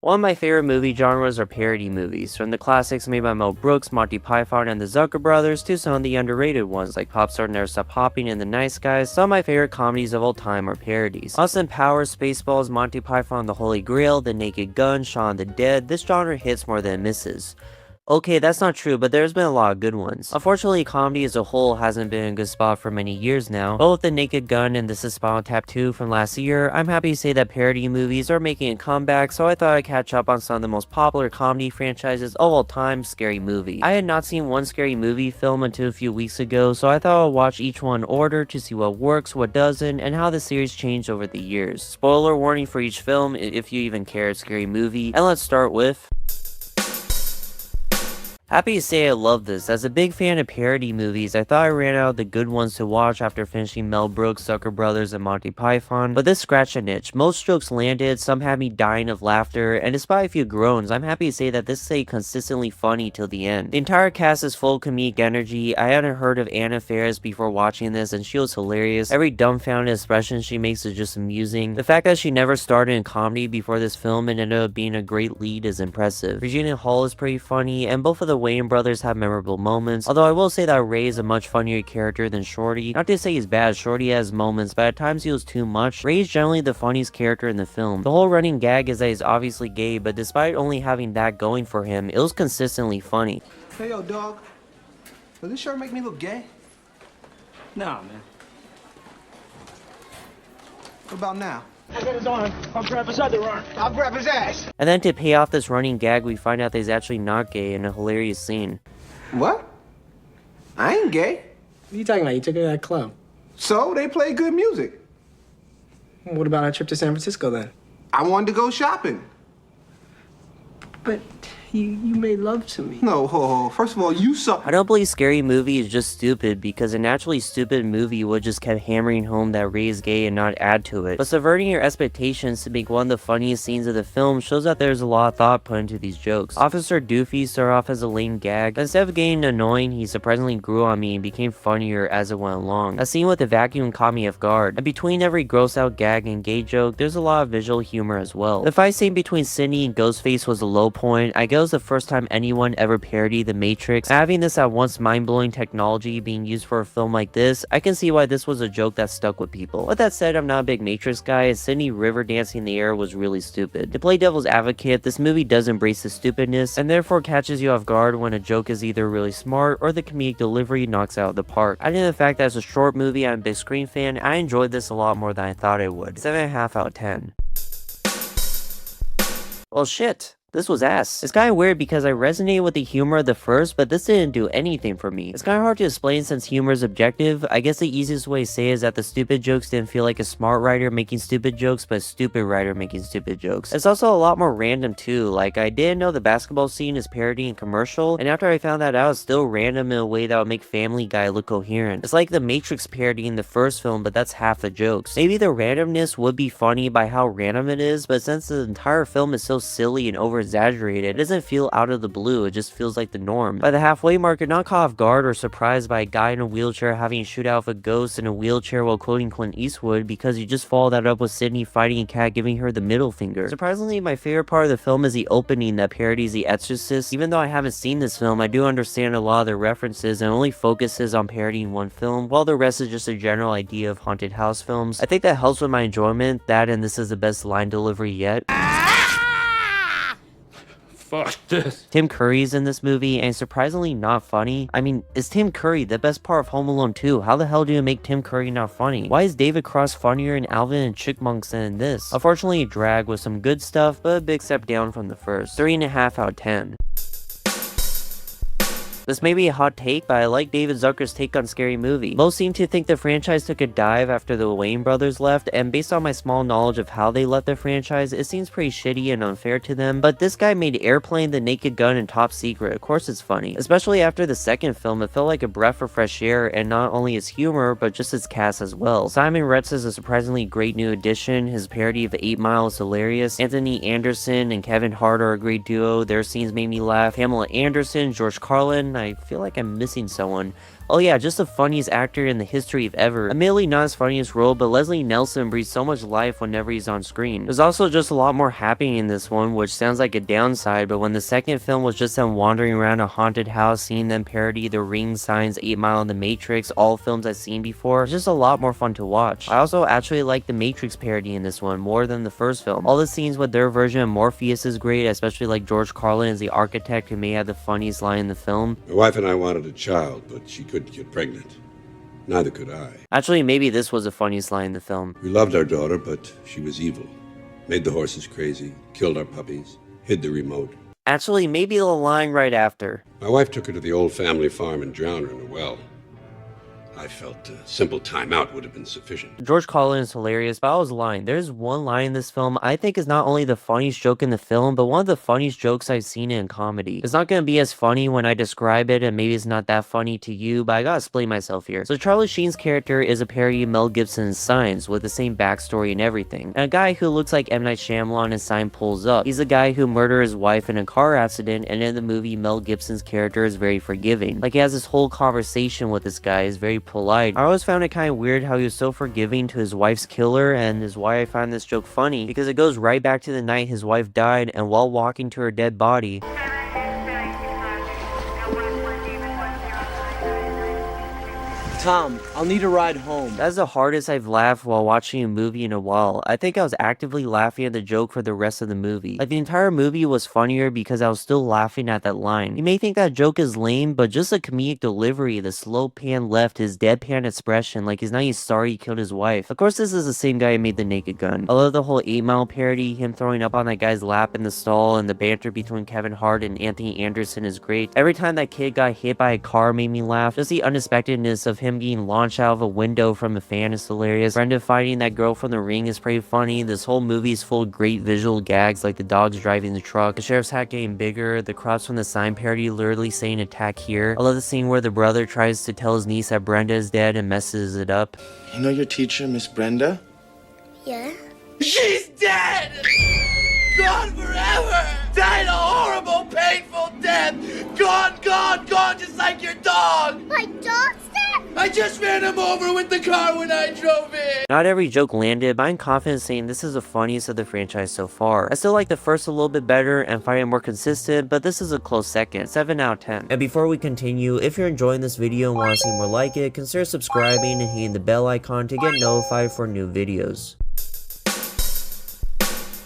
One of my favorite movie genres are parody movies, from the classics made by Mel Brooks, Monty Python, and the Zucker Brothers, to some of the underrated ones like Pop Star Never Stop Popping and The Nice Guys. Some of my favorite comedies of all time are parodies. Austin Powers, Spaceballs, Monty Python, The Holy Grail, The Naked Gun, Shaun of the Dead, this genre hits more than it misses. Okay, that's not true, but there's been a lot of good ones. Unfortunately, comedy as a whole hasn't been in a good spot for many years now. But with The Naked Gun and This Is Spinal Tap 2 from last year, I'm happy to say that parody movies are making a comeback, so I thought I'd catch up on some of the most popular comedy franchises of all time, Scary Movie. I had not seen one Scary Movie film until a few weeks ago, so I thought I'd watch each one in order to see what works, what doesn't, and how the series changed over the years. Spoiler warning for each film, if you even care, Scary Movie. And let's start with... Happy to say I love this. As a big fan of parody movies, I thought I ran out of the good ones to watch after finishing Mel Brooks, Zucker Brothers, and Monty Python, but this scratched an itch. Most jokes landed, some had me dying of laughter, and despite a few groans, I'm happy to say that this stayed consistently funny till the end. The entire cast is full of comedic energy. I hadn't heard of Anna Faris before watching this, and she was hilarious. Every dumbfounded expression she makes is just amusing. The fact that she never started in comedy before this film and ended up being a great lead is impressive. Regina Hall is pretty funny, and both of the Wayan Brothers have memorable moments, although I will say that Ray is a much funnier character than Shorty. Not to say he's bad, Shorty has moments, but at times he was too much. Ray is generally the funniest character in the film. The whole running gag is that he's obviously gay, but despite only having that going for him, it was consistently funny. Hey yo, dog. Does this shirt make me look gay? Nah, man. What about now? I got his arm. I'll grab his other arm. I'll grab his ass. And then to pay off this running gag, we find out that he's actually not gay in a hilarious scene. What? I ain't gay. What are you talking about? You took her to that club. So they play good music. What about our trip to San Francisco then? I wanted to go shopping. But you made love to me. No, ho. First of all, you suck. I don't believe Scary Movie is just stupid, because a naturally stupid movie would just kept hammering home that Ray is gay and not add to it. But subverting your expectations to make one of the funniest scenes of the film shows that there's a lot of thought put into these jokes. Officer Doofy started off as a lame gag, but instead of getting annoying, he surprisingly grew on me and became funnier as it went along. A scene with the vacuum caught me off guard, and between every gross out gag and gay joke, there's a lot of visual humor as well. The fight scene between Sydney and Ghostface was a low point. I guess it was the first time anyone ever parodied The Matrix. Having this at once mind-blowing technology being used for a film like this, I can see why this was a joke that stuck with people. With that said, I'm not a big Matrix guy, and Sydney river dancing in the air was really stupid. To play devil's advocate, this movie does embrace the stupidness, and therefore catches you off guard when a joke is either really smart or the comedic delivery knocks it out of the park. Adding the fact that it's a short movie, I'm a big screen fan, I enjoyed this a lot more than I thought I would. 7.5 out of 10. Well shit. This was ass. It's kinda weird because I resonated with the humor of the first, but this didn't do anything for me. It's kinda hard to explain since humor is objective. I guess the easiest way to say is that the stupid jokes didn't feel like a smart writer making stupid jokes, but a stupid writer making stupid jokes. It's also a lot more random too, like I didn't know the basketball scene is parodying commercial, and after I found that out, it's still random in a way that would make Family Guy look coherent. It's like the Matrix parodying the first film, but that's half the jokes. Maybe the randomness would be funny by how random it is, but since the entire film is so silly and over-exaggerated, it doesn't feel out of the blue, it just feels like the norm. By the halfway mark, you're not caught off guard or surprised by a guy in a wheelchair having a shootout with a ghost in a wheelchair while quoting Clint Eastwood, because you just followed that up with Sydney fighting a cat giving her the middle finger. Surprisingly, my favorite part of the film is the opening that parodies The Exorcist. Even though I haven't seen this film, I do understand a lot of the references and only focuses on parodying one film, while the rest is just a general idea of haunted house films. I think that helps with my enjoyment, that and this is the best line delivery yet. Fuck this. Tim Curry's in this movie, and surprisingly not funny. I mean, is Tim Curry the best part of Home Alone 2? How the hell do you make Tim Curry not funny? Why is David Cross funnier in Alvin and Chipmunks than in this? Unfortunately, it dragged with some good stuff, but a big step down from the first. 3.5 out of 10. This may be a hot take, but I like David Zucker's take on Scary Movie. Most seem to think the franchise took a dive after the Wayan Brothers left, and based on my small knowledge of how they left the franchise, it seems pretty shitty and unfair to them, but this guy made Airplane, The Naked Gun, and Top Secret. Of course it's funny. Especially after the second film, it felt like a breath of fresh air, and not only his humor, but just his cast as well. Simon Retz is a surprisingly great new addition. His parody of 8 Mile is hilarious. Anthony Anderson and Kevin Hart are a great duo. Their scenes made me laugh. Pamela Anderson, George Carlin, I feel like I'm missing someone. Oh yeah, just the funniest actor in the history of ever. Admittedly not his funniest role, but Leslie Nelson breathes so much life whenever he's on screen. There's also just a lot more happening in this one, which sounds like a downside, but when the second film was just them wandering around a haunted house, seeing them parody The Ring, Signs, 8 Mile, and The Matrix, all films I've seen before, it's just a lot more fun to watch. I also actually like the Matrix parody in this one more than the first film. All the scenes with their version of Morpheus is great, especially like George Carlin as the architect who may have the funniest line in the film. My wife and I wanted a child, but she couldn't get pregnant. Neither could I. Actually, maybe this was the funniest line in the film. We loved our daughter, but she was evil. Made the horses crazy, killed our puppies, hid the remote. Actually, maybe the line right after. My wife took her to the old family farm and drowned her in a well. I felt a simple timeout would have been sufficient. George Carlin is hilarious, but I was lying. There's one line in this film I think is not only the funniest joke in the film, but one of the funniest jokes I've seen in comedy. It's not going to be as funny when I describe it, and maybe it's not that funny to you, but I gotta explain myself here. So Charlie Sheen's character is a parody of Mel Gibson's Signs, with the same backstory and everything. And a guy who looks like M. Night Shyamalan in Sign pulls up. He's a guy who murdered his wife in a car accident, and in the movie, Mel Gibson's character is very forgiving. Like, he has this whole conversation with this guy, is very polite. I always found it kind of weird how he was so forgiving to his wife's killer, and is why I find this joke funny, because it goes right back to the night his wife died, and while walking to her dead body, Tom, I'll need a ride home. that's the hardest I've laughed while watching a movie in a while. I think I was actively laughing at the joke for the rest of the movie. Like, the entire movie was funnier because I was still laughing at that line. You may think that joke is lame, but just the comedic delivery, the slow pan left, his deadpan expression, like he's not even sorry he killed his wife. Of course, this is the same guy who made The Naked Gun. I love the whole 8 Mile parody, him throwing up on that guy's lap in the stall, and the banter between Kevin Hart and Anthony Anderson is great. Every time that kid got hit by a car made me laugh. Just the unexpectedness of him being launched out of a window from a fan is hilarious. Brenda fighting that girl from The Ring is pretty funny. This whole movie is full of great visual gags, like the dogs driving the truck, the sheriff's hat getting bigger, the crops from the Sign parody literally saying attack here. I love the scene where the brother tries to tell his niece that Brenda is dead and messes it up. You know your teacher, Miss Brenda? Yeah? She's dead! Gone forever! Died a horrible, painful death! Gone, gone, gone, just like your dog! My dog's dead? I just ran him over with the car when I drove in! Not every joke landed, but I'm confident saying this is the funniest of the franchise so far. I still like the first a little bit better and find it more consistent, but this is a close second, 7 out of 10. And before we continue, if you're enjoying this video and want to see more like it, consider subscribing and hitting the bell icon to get notified for new videos.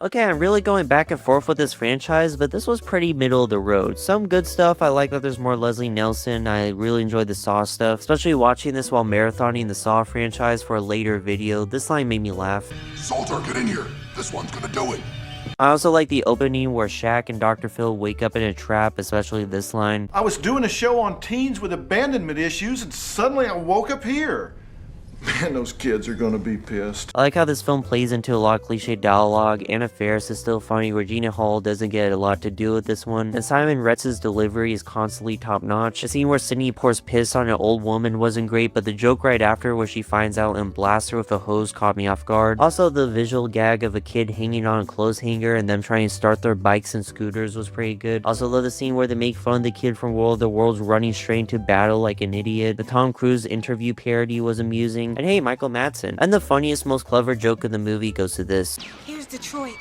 Okay, I'm really going back and forth with this franchise, but this was pretty middle of the road. Some good stuff, I like that there's more Leslie Nelson, I really enjoyed the Saw stuff, especially watching this while marathoning the Saw franchise for a later video. This line made me laugh. Salter, get in here. This one's gonna do it. I also like the opening where Shaq and Dr. Phil wake up in a trap, especially this line. I was doing a show on teens with abandonment issues, and suddenly I woke up here. Man, those kids are gonna be pissed. I like how this film plays into a lot of cliche dialogue. Anna Faris is still funny, Regina Hall doesn't get a lot to do with this one, and Simon Retz's delivery is constantly top notch. The scene where Sydney pours piss on an old woman wasn't great, but the joke right after where she finds out and blasts her with a hose caught me off guard. Also, the visual gag of a kid hanging on a clothes hanger and them trying to start their bikes and scooters was pretty good. Also love the scene where they make fun of the kid from World of the Worlds running straight into battle like an idiot. The Tom Cruise interview parody was amusing. And hey, Michael Madsen. And the funniest, most clever joke of the movie goes to this. Here's Detroit.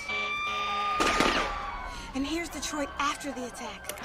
And here's Detroit after the attack.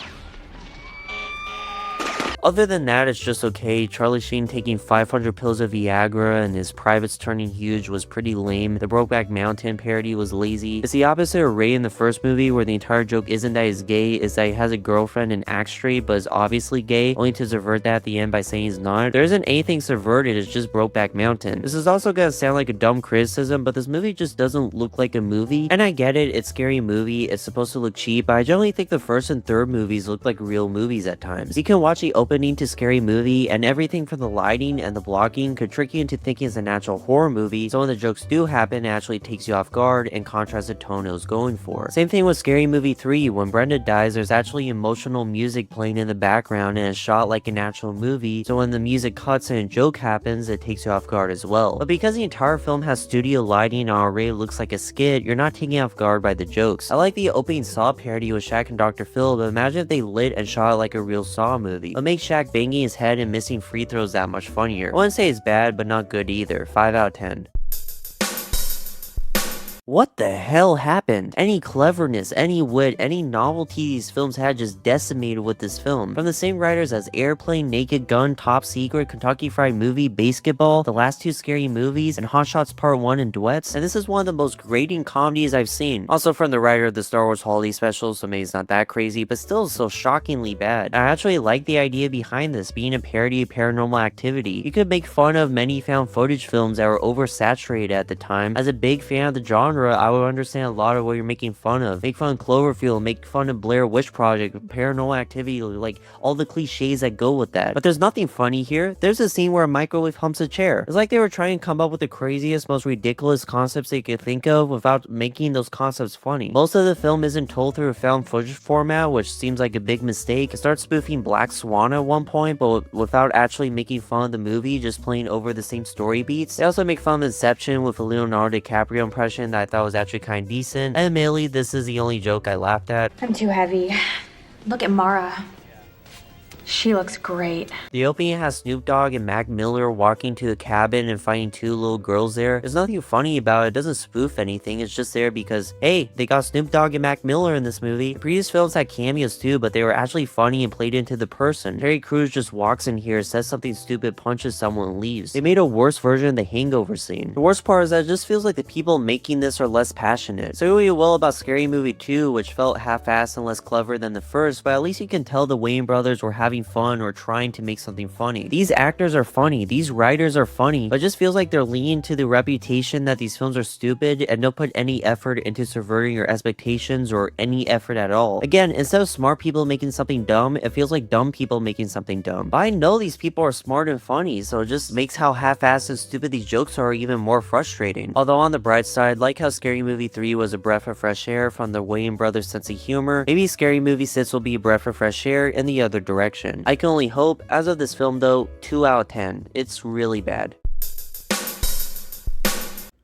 Other than that, it's just okay. Charlie Sheen taking 500 pills of Viagra and his privates turning huge was pretty lame. The Brokeback Mountain parody was lazy. It's the opposite of Ray in the first movie, where the entire joke isn't that he's gay, it's that he has a girlfriend and acts straight, but is obviously gay, only to subvert that at the end by saying he's not. There isn't anything subverted, it's just Brokeback Mountain. This is also gonna sound like a dumb criticism, but this movie just doesn't look like a movie. And I get it, it's a scary movie, it's supposed to look cheap, but I generally think the first and third movies look like real movies at times. You can watch the opening to Scary Movie, and everything from the lighting and the blocking could trick you into thinking it's a natural horror movie, so when the jokes do happen, it actually takes you off guard and contrasts the tone it was going for. Same thing with Scary Movie 3, when Brenda dies, there's actually emotional music playing in the background and it's shot like a natural movie, so when the music cuts and a joke happens, it takes you off guard as well. But because the entire film has studio lighting and already looks like a skit, you're not taken off guard by the jokes. I like the opening Saw parody with Shaq and Dr. Phil, but imagine if they lit and shot it like a real Saw movie. What makes Shaq banging his head and missing free throws that much funnier. I wouldn't say it's bad, but not good either. 5 out of 10. What the hell happened? Any cleverness, any wit, any novelty these films had just decimated with this film. From the same writers as Airplane, Naked Gun, Top Secret, Kentucky Fried Movie, Basketball, the last 2 Scary Movies, and Hot Shots Part 1 and Duets, and this is one of the most grating comedies I've seen. Also from the writer of the Star Wars Holiday Special, so maybe it's not that crazy, but still so shockingly bad. I actually like the idea behind this, being a parody of Paranormal Activity. You could make fun of many found footage films that were oversaturated at the time. As a big fan of the genre, I would understand a lot of what you're making fun of. Make fun of Cloverfield, make fun of Blair Witch Project, Paranormal Activity, like all the cliches that go with that. But there's nothing funny here. There's a scene where a microwave humps a chair. It's like they were trying to come up with the craziest, most ridiculous concepts they could think of without making those concepts funny. Most of the film isn't told through a found footage format, which seems like a big mistake. It starts spoofing Black Swan at one point, but without actually making fun of the movie, just playing over the same story beats. They also make fun of Inception with a Leonardo DiCaprio impression that I thought was actually kind of decent. And admittedly, this is the only joke I laughed at. I'm too heavy. Look at Mara. She looks great. The opening has Snoop Dogg and Mac Miller walking to the cabin and finding 2 little girls there. There's nothing funny about it. It doesn't spoof anything. It's just there because, hey, they got Snoop Dogg and Mac Miller in this movie. The previous films had cameos too, but they were actually funny and played into the person. Terry Crews just walks in here, says something stupid, punches someone, and leaves. They made a worse version of the Hangover scene. The worst part is that it just feels like the people making this are less passionate. So what you will about Scary Movie 2, which felt half-assed and less clever than the first, but at least you can tell the Wayan brothers were having fun or trying to make something funny. These actors are funny, these writers are funny, but it just feels like they're leaning to the reputation that these films are stupid and don't put any effort into subverting your expectations or any effort at all. Again, instead of smart people making something dumb, it feels like dumb people making something dumb. But I know these people are smart and funny, so it just makes how half-assed and stupid these jokes are even more frustrating. Although on the bright side, like how Scary Movie 3 was a breath of fresh air from the Wayan brothers' sense of humor, maybe Scary Movie 6 will be a breath of fresh air in the other direction. I can only hope. As of this film though, 2 out of 10. It's really bad.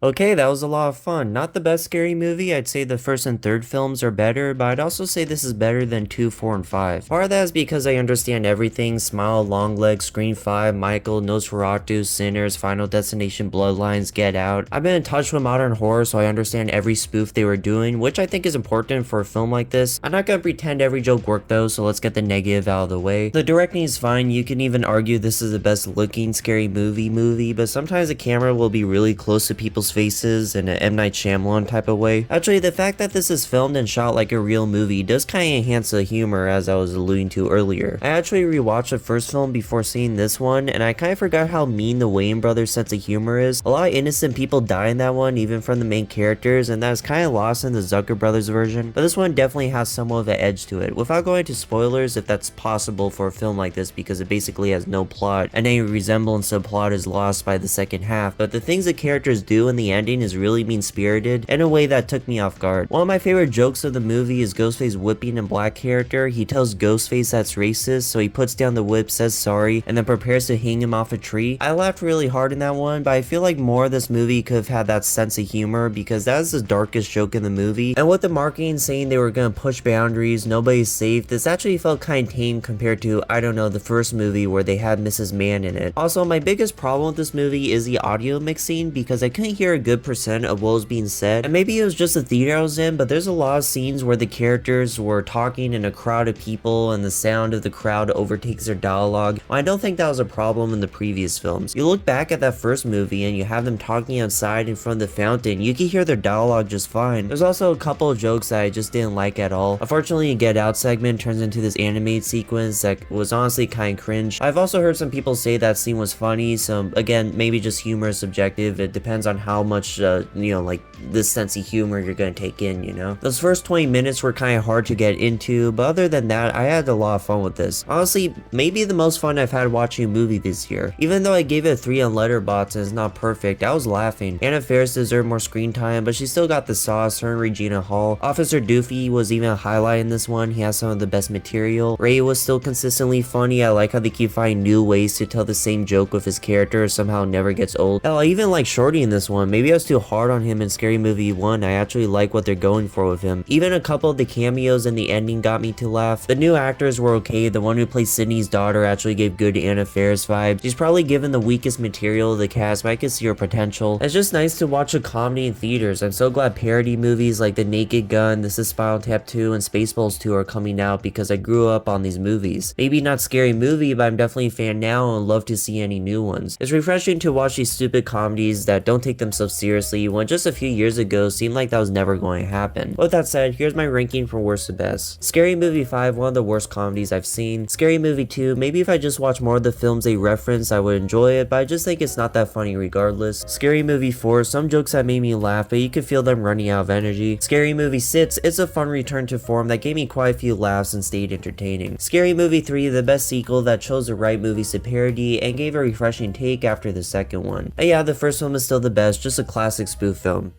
Okay, that was a lot of fun. Not the best Scary Movie. I'd say the first and third films are better, but I'd also say this is better than 2, 4, and 5. Part of that is because I understand everything. Smile, Longlegs, Scream 5, Michael, Nosferatu, Sinners, Final Destination, Bloodlines, Get Out. I've been in touch with modern horror, so I understand every spoof they were doing, which I think is important for a film like this. I'm not gonna pretend every joke worked though, so let's get the negative out of the way. The directing is fine. You can even argue this is the best looking Scary Movie, but sometimes the camera will be really close to people's faces in an M. Night Shyamalan type of way. Actually, the fact that this is filmed and shot like a real movie does kind of enhance the humor, as I was alluding to earlier. I actually rewatched the first film before seeing this one, and I kind of forgot how mean the Wayan brothers' sense of humor is. A lot of innocent people die in that one, even from the main characters, and that is kind of lost in the Zucker brothers version, but this one definitely has somewhat of an edge to it. Without going into spoilers, if that's possible for a film like this, because it basically has no plot, and any resemblance to plot is lost by the second half, but the things the characters do in the ending is really mean-spirited in a way that took me off guard. One of my favorite jokes of the movie is Ghostface whipping a black character. He tells Ghostface that's racist, so he puts down the whip, says sorry, and then prepares to hang him off a tree. I laughed really hard in that one, but I feel like more of this movie could have had that sense of humor, because that is the darkest joke in the movie. And with the marketing saying they were gonna push boundaries, nobody's safe, this actually felt kind of tame compared to, I don't know, the first movie where they had Mrs. Mann in it. Also, my biggest problem with this movie is the audio mixing, because I couldn't hear a good percent of what was being said, and maybe it was just the theater I was in, but there's a lot of scenes where the characters were talking in a crowd of people and the sound of the crowd overtakes their dialogue. Well, I don't think that was a problem in the previous films. You look back at that first movie and you have them talking outside in front of the fountain, you can hear their dialogue just fine. There's also a couple of jokes that I just didn't like at all. Unfortunately, a Get Out segment turns into this animated sequence that was honestly kind of cringe. I've also heard some people say that scene was funny, so again, maybe just humor is subjective. It depends on how much like this sense of humor you're gonna take in, you know? Those first 20 minutes were kind of hard to get into, but other than that, I had a lot of fun with this. Honestly, maybe the most fun I've had watching a movie this year. Even though I gave it a 3 on Letterboxd and it's not perfect, I was laughing. Anna Faris deserved more screen time, but she still got the sauce. Her and Regina Hall. Officer Doofy was even a highlight in this one. He has some of the best material. Ray was still consistently funny. I like how they keep finding new ways to tell the same joke with his character, somehow never gets old. Hell, I even like Shorty in this one, Maybe I was too hard on him in Scary Movie 1. I actually like what they're going for with him. Even a couple of the cameos in the ending got me to laugh. The new actors were okay. The one who plays Sydney's daughter actually gave good Anna Faris vibes. She's probably given the weakest material of the cast, but I could see her potential. It's just nice to watch a comedy in theaters. I'm so glad parody movies like The Naked Gun, This is Spinal Tap 2, and Spaceballs 2 are coming out because I grew up on these movies. Maybe not Scary Movie, but I'm definitely a fan now and love to see any new ones. It's refreshing to watch these stupid comedies that don't take themselves seriously when just a few years ago seemed like that was never going to happen. With that said, here's my ranking from worst to best. Scary Movie 5, one of the worst comedies I've seen. Scary Movie 2, maybe if I just watch more of the films they reference I would enjoy it, but I just think it's not that funny regardless. Scary Movie 4, some jokes that made me laugh, but you could feel them running out of energy. Scary Movie 6, it's a fun return to form that gave me quite a few laughs and stayed entertaining. Scary Movie 3, the best sequel that chose the right movies to parody and gave a refreshing take after the second one. But yeah, the first one was still the best, just a classic spoof film.